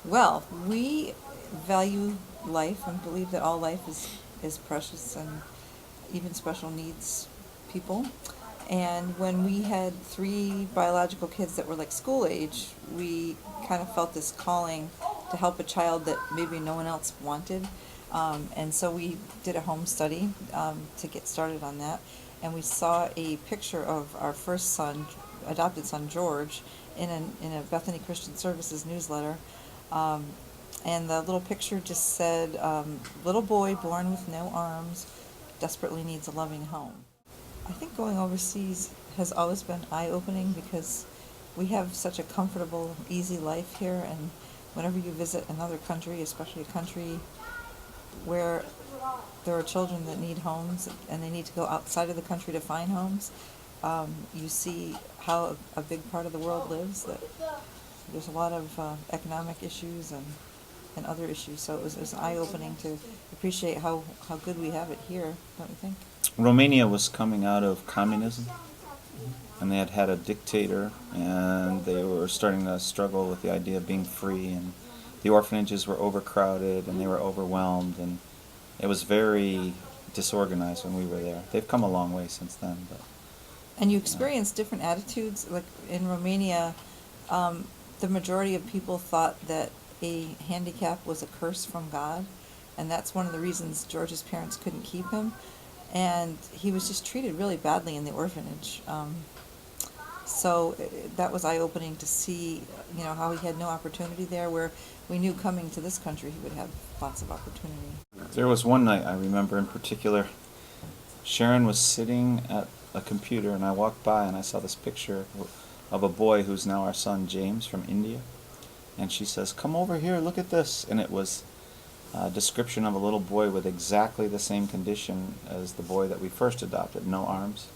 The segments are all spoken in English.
Well, we value life and believe that all life is precious and even special needs people. And when we had three biological kids that were like school age, we kind of felt this calling to help a child that maybe no one else wanted. And so we did a home study to get started on that. And we saw a picture of our first son, adopted son George, in a Bethany Christian Services newsletter. Um, and the little picture just said, little boy born with no arms desperately needs a loving home. I think going overseas has always been eye-opening because we have such a comfortable, easy life here, and whenever you visit another country, especially a country where there are children that need homes and they need to go outside of the country to find homes, you see how a big part of the world lives, that there's a lot of economic issues and other issues. So it was eye-opening to appreciate how good we have it here, don't you think? Romania was coming out of communism, and they had had a dictator, and they were starting to struggle with the idea of being free, and the orphanages were overcrowded, and they were overwhelmed, and it was very disorganized when we were there. They've come a long way since then, but And you experience different attitudes. Like in Romania, the majority of people thought that a handicap was a curse from God, and that's one of the reasons George's parents couldn't keep him. And he was just treated really badly in the orphanage. That was eye-opening to see, how he had no opportunity there, where we knew coming to this country he would have lots of opportunity. there was one night I remember in particular. Sharon was sitting at a computer, and I walked by and I saw this picture of a boy who's now our son James from India. And she says, "Come over here, look at this." And it was a description of a little boy with exactly the same condition as the boy that we first adopted, no arms,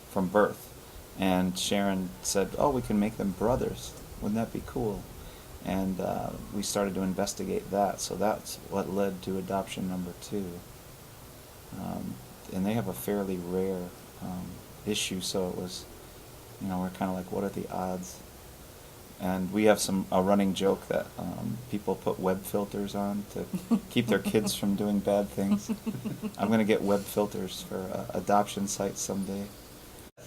from birth. And Sharon said, "Oh, we can make them brothers. Wouldn't that be cool?" And we started to investigate that. So that's what led to adoption number two. And they have a fairly rare issue, so it was, we're kind of like, what are the odds? And we have a running joke that people put web filters on to keep their kids from doing bad things. I'm going to get web filters for adoption sites someday.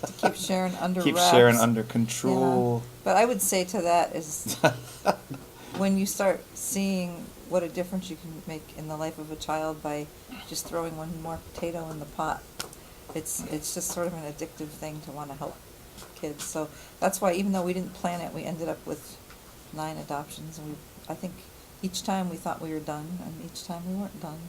To keep Sharon under Keep wraps. Sharon under control. Yeah. But I would say to that is when you start seeing what a difference you can make in the life of a child by just throwing one more potato in the pot, it's just sort of an addictive thing to want to help kids. So that's why, even though we didn't plan it, we ended up with 9 adoptions, and I think each time we thought we were done, and each time we weren't done.